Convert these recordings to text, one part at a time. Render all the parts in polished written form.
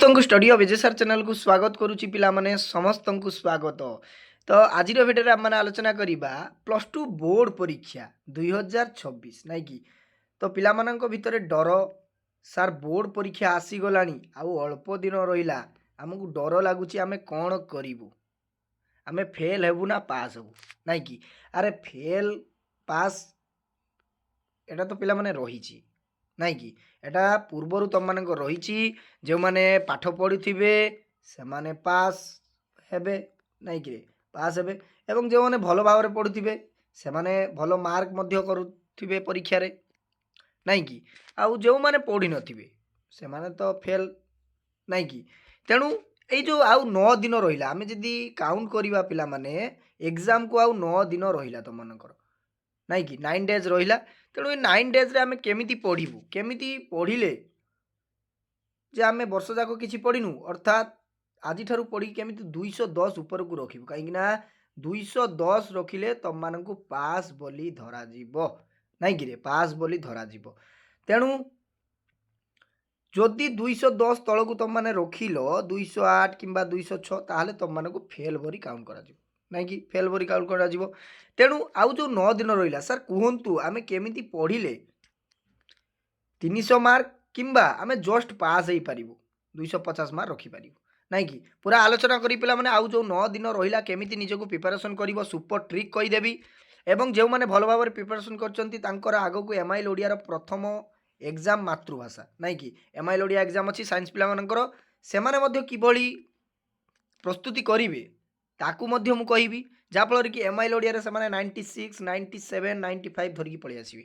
ସମସ୍ତଙ୍କୁ study of ଏଜେସାର୍ ଚ୍ୟାନେଲକୁ ସ୍ୱାଗତ କରୁଛି ପିଲାମାନେ ସମସ୍ତଙ୍କୁ ସ୍ୱାଗତ। ତ ଆଜିର ଭିଡ଼ିଓରେ ଆମେ ଆଲୋଚନା କରିବା ପ୍ଲସ୍ ଟୁ ବୋର୍ଡ଼ ପରୀକ୍ଷା 2026 ନାଇଁ କି। ତ ପିଲାମାନଙ୍କ ଭିତରେ ଡର, ସାର୍ ବୋର୍ଡ଼ ପରୀକ୍ଷା ଆସିଗଲାଣି ଆଉ ଅଳ୍ପ ଦିନ ରହିଲା, ଆମକୁ ଡର ଲାଗୁଛି, ଆମେ କ'ଣ କରିବୁ, ଆମେ ଫେଲ୍ ହେବୁ ନା ପାସ୍ ହେବୁ ନାଇଁ କି। ଆରେ ଫେଲ୍ ପାସ୍ ଏଟା ତ ପିଲାମାନେ ରହିଛି ନାଇଁ କି, ଏଟା ପୂର୍ବରୁ ତମମାନଙ୍କ ରହିଛି। ଯେଉଁମାନେ ପାଠ ପଢ଼ିଥିବେ ସେମାନେ ପାସ୍ ହେବେ ନାଇଁ କି, ପାସ୍ ହେବେ। ଏବଂ ଯେଉଁମାନେ ଭଲ ଭାବରେ ପଢ଼ୁଥିବେ ସେମାନେ ଭଲ ମାର୍କ ମଧ୍ୟ କରୁଥିବେ ପରୀକ୍ଷାରେ ନାଇଁ କି। ଆଉ ଯେଉଁମାନେ ପଢ଼ିନଥିବେ ସେମାନେ ତ ଫେଲ୍ ନାଇଁ କି। ତେଣୁ ଏଇ ଯେଉଁ ଆଉ 9 ଦିନ ରହିଲା, ଆମେ ଯଦି କାଉଣ୍ଟ କରିବା ପିଲାମାନେ ଏକ୍ଜାମକୁ ଆଉ 9 ଦିନ ରହିଲା ତମମାନଙ୍କର ନାଇଁ କି, 9 ଡେଜ୍ ରହିଲା। ତେଣୁ ଏ 9 ଡେଜ୍ରେ ଆମେ କେମିତି ପଢ଼ିବୁ, କେମିତି ପଢ଼ିଲେ ଯେ ଆମେ ବର୍ଷ ଯାକ କିଛି ପଢ଼ିନୁ, ଅର୍ଥାତ୍ ଆଜିଠାରୁ ପଢ଼ିକି କେମିତି 210 ଉପରକୁ ରଖିବୁ, କାହିଁକିନା 210 ରଖିଲେ ତମମାନଙ୍କୁ ପାସ୍ ବୋଲି ଧରାଯିବ ନାଇଁ କିରେ, ପାସ୍ ବୋଲି ଧରାଯିବ। ତେଣୁ ଯଦି 210 ତଳକୁ ତମମାନେ ରଖିଲ 208 କିମ୍ବା 206 ତାହେଲେ ତମମାନଙ୍କୁ ଫେଲ୍ ବୋଲି କାଉଣ୍ଟ କରାଯିବ ନାଇଁ କି, ଫେଲ୍ ବୋଲି କାଉଣ୍ଟ କରାଯିବ। ତେଣୁ ଆଉ ଯେଉଁ 9 ଦିନ ରହିଲା, ସାର୍ କୁହନ୍ତୁ ଆମେ କେମିତି ପଢ଼ିଲେ 300 ମାର୍କ କିମ୍ବା ଆମେ ଜଷ୍ଟ ପାସ୍ ହେଇପାରିବୁ, 250 ମାର୍କ ରଖିପାରିବୁ ନାଇଁ କି। ପୁରା ଆଲୋଚନା କରି ପିଲାମାନେ ଆଉ ଯେଉଁ 9 ଦିନ ରହିଲା କେମିତି ନିଜକୁ ପ୍ରିପାରେସନ୍ କରିବ, ସୁପର ଟ୍ରିକ୍ କହିଦେବି। ଏବଂ ଯେଉଁମାନେ ଭଲ ଭାବରେ ପ୍ରିପାରେସନ୍ କରିଛନ୍ତି ତାଙ୍କର ଆଗକୁ ଏମ୍ଆଇଏଲ୍ ଓଡ଼ିଆର ପ୍ରଥମ ଏକ୍ଜାମ୍ ମାତୃଭାଷା ନାଇଁ କି, ଏମ୍ଆଇଏଲ୍ ଓଡ଼ିଆ ଏକ୍ଜାମ୍ ଅଛି ସାଇନ୍ସ ପିଲାମାନଙ୍କର, ସେମାନେ ମଧ୍ୟ କିଭଳି ପ୍ରସ୍ତୁତି କରିବେ ତାକୁ ମଧ୍ୟ ମୁଁ କହିବି, ଯାହାଫଳରେ କି ଏମ୍ଆଇଏଲ୍ ଓଡ଼ିଆରେ ସେମାନେ 96, 97, 95 ଧରିକି ପଳେଇ ଆସିବେ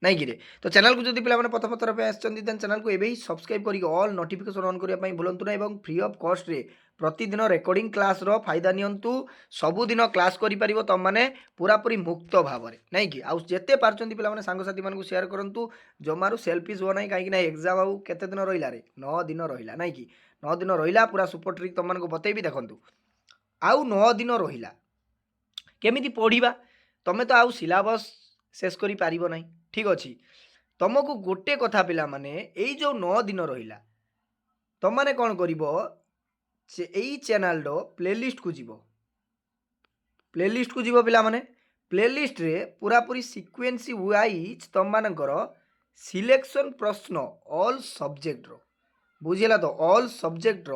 ନାଇଁ କିରେ। ତ ଚ୍ୟାନେଲକୁ ଯଦି ପିଲାମାନେ ପ୍ରଥମ ଥର ପାଇଁ ଆସିଛନ୍ତି ଦେନ୍ ଚ୍ୟାନେଲକୁ ଏବେ ହିଁ ସବସ୍କ୍ରାଇବ୍ କରିକି ଅଲ୍ ନୋଟିଫିକେସନ୍ ଅନ୍ କରିବା ପାଇଁ ଭୁଲନ୍ତୁ ନା। ଏବଂ ଫ୍ରି ଅଫ୍ କଷ୍ଟରେ ପ୍ରତିଦିନ ରେକର୍ଡ଼ିଂ କ୍ଲାସ୍ର ଫାଇଦା ନିଅନ୍ତୁ। ସବୁଦିନ କ୍ଲାସ୍ କରିପାରିବ ତମମାନେ ପୁରାପୁରି ମୁକ୍ତ ଭାବରେ ନାଇଁ କି। ଆଉ ଯେତେ ପାରୁଛନ୍ତି ପିଲାମାନେ ସାଙ୍ଗସାଥିମାନଙ୍କୁ ସେୟାର କରନ୍ତୁ, ଜମାରୁ ସେଲ୍ଫିସ୍ ହୁଅ ନାହିଁ, କାହିଁକି ନା ଏକ୍ଜାମ୍ ଆଉ କେତେ ଦିନ ରହିଲା ରେ, 9 ଦିନ ରହିଲା ନାଇଁ କି। 9 ଦିନ ରହିଲା, ପୁରା ସୁପର ଟ୍ରିକ୍ ତମମାନଙ୍କୁ ବତେଇବି। ଦେଖନ୍ତୁ ଆଉ 9 ଦିନ ରହିଲା କେମିତି ପଢ଼ିବା, ତମେ ତ ଆଉ ସିଲାବସ୍ ଶେଷ କରିପାରିବ ନାହିଁ, ଠିକ୍ ଅଛି। ତମକୁ ଗୋଟେ କଥା ପିଲାମାନେ, ଏଇ ଯେଉଁ 9 ଦିନ ରହିଲା ତମମାନେ କ'ଣ କରିବ, ଏଇ ଚ୍ୟାନେଲର ପ୍ଲେଲିଷ୍ଟକୁ ଯିବ, ପ୍ଲେଲିଷ୍ଟକୁ ଯିବ ପିଲାମାନେ। ପ୍ଲେଲିଷ୍ଟରେ ପୁରାପୁରି ସିକ୍ୱେନ୍ସି ୱାଇଜ୍ ତମମାନଙ୍କର ସିଲେକ୍ସନ୍ ପ୍ରଶ୍ନ ଅଲ୍ ସବଜେକ୍ଟର, ବୁଝିଲା ତ, ଅଲ୍ ସବଜେକ୍ଟର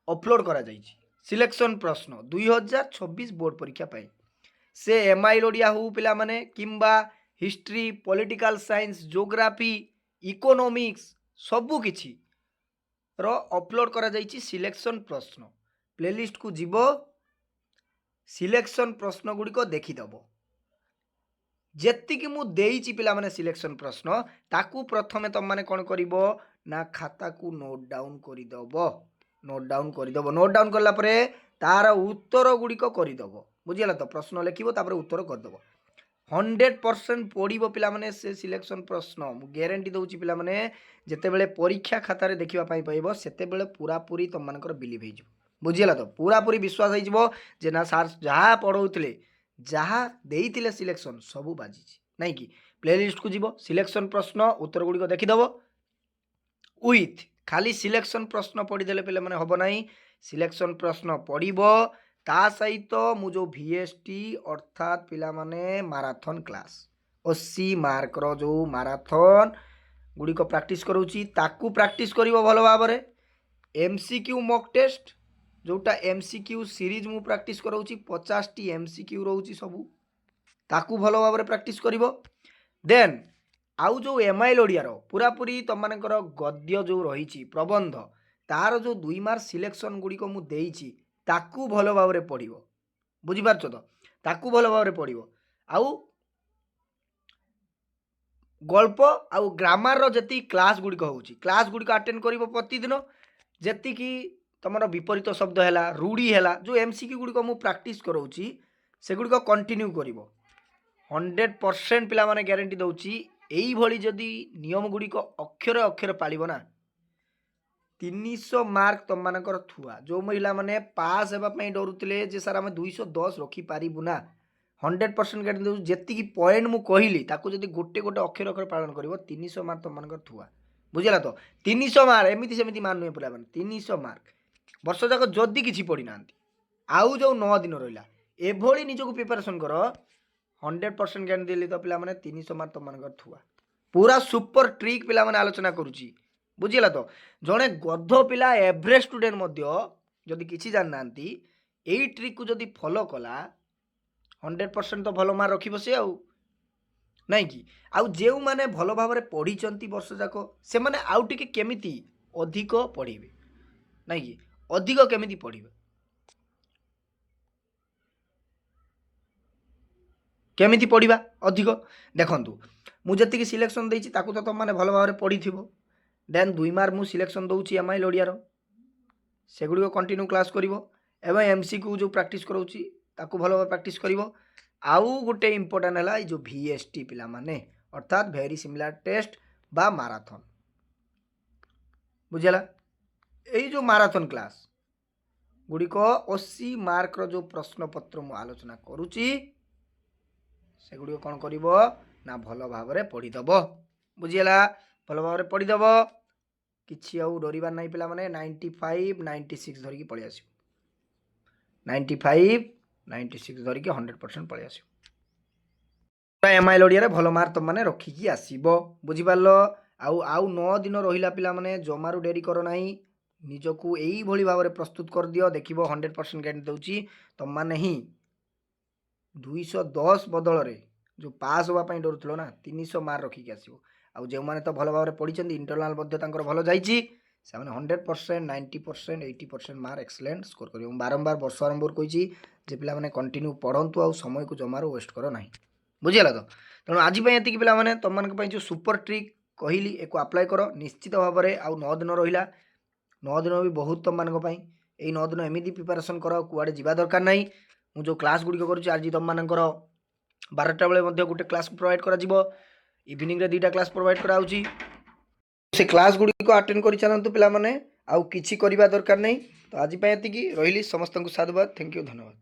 ଅପଲୋଡ଼ କରାଯାଇଛି ସିଲେକ୍ସନ୍ ପ୍ରଶ୍ନ 2026 ବୋର୍ଡ଼ ପରୀକ୍ଷା ପାଇଁ। ସେ ଏମ୍ଆଇଏଲ୍ ଓଡ଼ିଆ ହଉ ପିଲାମାନେ କିମ୍ବା history, political science, geography, economics ସବୁକିଛିର ଅପଲୋଡ଼ କରାଯାଇଛି ସିଲେକ୍ସନ୍ ପ୍ରଶ୍ନ। ପ୍ଲେଲିଷ୍ଟକୁ ଯିବ, ସିଲେକ୍ସନ୍ ପ୍ରଶ୍ନ ଗୁଡ଼ିକ ଦେଖିଦେବ। ଯେତିକି ମୁଁ ଦେଇଛି ପିଲାମାନେ ସିଲେକ୍ସନ୍ ପ୍ରଶ୍ନ, ତାକୁ ପ୍ରଥମେ ତମମାନେ କ'ଣ କରିବ ନା ଖାତାକୁ ନୋଟ୍ ଡାଉନ୍ କରିଦେବ, ନୋଟ୍ ଡାଉନ୍ କରିଦେବ। ନୋଟ୍ ଡାଉନ୍ କଲା ପରେ ତାର ଉତ୍ତର ଗୁଡ଼ିକ କରିଦେବ, ବୁଝିଗଲା ତ। ପ୍ରଶ୍ନ ଲେଖିବ ତାପରେ ଉତ୍ତର କରିଦେବ। 100% ପଢ଼ିବ ପିଲାମାନେ ସେ ସିଲେକ୍ସନ୍ ପ୍ରଶ୍ନ, ମୁଁ ଗ୍ୟାରେଣ୍ଟି ଦେଉଛି ପିଲାମାନେ। ଯେତେବେଳେ ପରୀକ୍ଷା ଖାତାରେ ଦେଖିବା ପାଇଁ ପାଇବ ସେତେବେଳେ ପୁରାପୁରି ତମମାନଙ୍କର ବିଲିଭ୍ ହେଇଯିବ, ବୁଝିଗଲା ତ। ପୁରାପୁରି ବିଶ୍ୱାସ ହେଇଯିବ ଯେ ନା ସାର୍ ଯାହା ପଢ଼ଉଥିଲେ, ଯାହା ଦେଇଥିଲେ ସିଲେକ୍ସନ୍ ସବୁ ବାଜିଛି ନାଇଁ କି। ପ୍ଲେଲିଷ୍ଟକୁ ଯିବ, ସିଲେକ୍ସନ୍ ପ୍ରଶ୍ନ ଉତ୍ତର ଗୁଡ଼ିକ ଦେଖିଦେବ। ୱିଥ୍ ଖାଲି ସିଲେକ୍ସନ୍ ପ୍ରଶ୍ନ ପଢ଼ିଦେଲେ ପିଲାମାନେ ହେବ ନାହିଁ, ସିଲେକ୍ସନ୍ ପ୍ରଶ୍ନ ପଢ଼ିବ, ତା ସହିତ ମୁଁ ଯେଉଁ ଭିଏସ୍ଟି ଅର୍ଥାତ୍ ପିଲାମାନେ ମାରାଥନ୍ କ୍ଲାସ୍ 80 ମାର୍କର ଯେଉଁ ମାରାଥନ୍ ଗୁଡ଼ିକ ପ୍ରାକ୍ଟିସ୍ କରାଉଛି ତାକୁ ପ୍ରାକ୍ଟିସ୍ କରିବ ଭଲ ଭାବରେ। MCQ ମକ୍ ଟେଷ୍ଟ ଯେଉଁଟା MCQ ସିରିଜ୍ ମୁଁ ପ୍ରାକ୍ଟିସ୍ କରାଉଛି, 50ଟି MCQ ରହୁଛି ସବୁ, ତାକୁ ଭଲ ଭାବରେ ପ୍ରାକ୍ଟିସ୍ କରିବ। ଦେନ୍ ଆଉ ଯେଉଁ ଏମ୍ଆଇଏଲ୍ ଓଡ଼ିଆର ପୁରାପୁରି ତମମାନଙ୍କର ଗଦ୍ୟ ଯେଉଁ ରହିଛି ପ୍ରବନ୍ଧ, ତାର ଯେଉଁ 2 ମାର୍କ ସିଲେକ୍ସନ୍ ଗୁଡ଼ିକ ମୁଁ ଦେଇଛି ତାକୁ ଭଲ ଭାବରେ ପଢ଼ିବ, ବୁଝିପାରୁଛ ତ, ତାକୁ ଭଲ ଭାବରେ ପଢ଼ିବ। ଆଉ ଗଳ୍ପ ଆଉ ଗ୍ରାମାରର ଯେତିକି କ୍ଲାସ୍ ଗୁଡ଼ିକ ହେଉଛି, କ୍ଲାସ୍ ଗୁଡ଼ିକ ଆଟେଣ୍ଡ କରିବ ପ୍ରତିଦିନ। ଯେତିକି ତମର ବିପରୀତ ଶବ୍ଦ ହେଲା, ରୂଢ଼ି ହେଲା, ଯେଉଁ MCQ ଗୁଡ଼ିକ ମୁଁ ପ୍ରାକ୍ଟିସ୍ କରାଉଛି ସେଗୁଡ଼ିକ କଣ୍ଟିନ୍ୟୁ କରିବ। 100% ପିଲାମାନେ ଗ୍ୟାରେଣ୍ଟି ଦେଉଛି, এইଭଳି ଯଦି ନିୟମ ଗୁଡ଼ିକ ଅକ୍ଷରେ ଅକ୍ଷରେ ପାଳିବ ନା 300 ମାର୍କ ତମମାନଙ୍କର ଥୁଆ। ଯେଉଁ ମହିଳାମାନେ ପାସ୍ ହେବା ପାଇଁ ଡରୁଥିଲେ ଯେ ସାର୍ ଆମେ 210 ରଖିପାରିବୁ ନା, 100% ଗ୍ୟାରେଣ୍ଟି ଦେଉଛି ଯେତିକି ପଏଣ୍ଟ ମୁଁ କହିଲି ତାକୁ ଯଦି ଗୋଟେ ଗୋଟେ ଅକ୍ଷର ଅକ୍ଷର ପାଳନ କରିବ 300 ମାର୍କ ତମମାନଙ୍କର ଥୁଆ, बुझिला तो 300 मार्क एमती सेमती मार्क नुहे पे 300 मार्क वर्ष जाक जदि किसी पढ़ी ना आउ जो 9 दिन रहा एभली निजक प्रिपेरेसन कर 100% ग्यारंटी देली तो पिला माने 300 मार्क तुम मान थुआ पूरा सुपर ट्रिक पिला माने आलोचना करुची बुझिला तो जड़े गध पिला एवरेज स्टूडेंट जदि किसी जान ना यही ट्रिक को जदि फॉलो कला 100% तो भल मार्क रखिब से आउ नाई कि आउ जेउ माने भल भाव में पढ़ी वर्ष जाक से माने आउ टिके केमिति अधिक पढ़िबे नाई कि अधिक केमिति पढ़िबे केमिति पढ़िबा अधिक देखंतु मु जति सिलेक्शन देछि ताकू तो तुम माने भल भाव में पढ़ी थिबो देन 2 मार्क मु सिलेक्शन दउछि एमआई लोडियार सेगुडी कंटिन्यू क्लास करिवो एवं एमसीक्यू जो प्रैक्टिस करोछि ताकू भल भाव प्रैक्टिस करिवो आउ गोटे इंपोर्टेंट है जो VST पिला माने अर्थात वेरी सिमिलर टेस्ट बा माराथन बुझेला यही जो माराथन क्लास गुड़िक 80 मार्क जो प्रश्न पत्र मु आलोचना करुची सेगुड़ी कौन कर ना भल भाव में पढ़ीदब बुझीगला भल भाव में पढ़ीदब किसी आउ डरबार नहीं पिला माने 95 96 धरिकी पलि आस 95 96 धरिकी 100% पलि आस एमआई लोडिया भल मार्क तुम मैंने रखिकी आसब बुझिपार आउ आउ 9 दिन रहा पिला माने जमारू डेरी कर ना निजकू यही भली भाव में प्रस्तुत कर दियो देखिबो 100% गारंटी दूची तुम मैंने ही 210 बदल रे जो पास होगापी डरुल ना 300 मार्क रखिकी आसो आउ जो मैंने तो भल भाव में पढ़ी इंटरनाल भल जाइए से 100% 90% 80% मार्क एक्सलेंट स्कोर कर बारंबार वर्ष आरंभ कही पिला माने कंटिन्यू पढ़ंतु आ समय को जमार वेस्ट कर ना बुझीगला तो तेणु आज ये पिला माने तुम मान जो सुपर ट्रिक कहली एक अप्लाई कर निश्चित भाव में आउ 9 दिन रहा 9 दिन भी बहुत तुम मान 9 दिन एमती प्रिपेरेसन कर कुआड़े जा दरकार ना मु जो क्लास गुड़िक कर आज तुम मान 12टा बेले गोटे क्लास प्रोवाइड कर इवनिंग रे 2टा क्लास प्रोवाइड कराउची से क्लास गुड़िक अटेंड कर चलतु पिला माने आउ किछि करबा दरकार नहीं तो आज एति रही समस्त को साधुवाद थैंक यू धन्यवाद।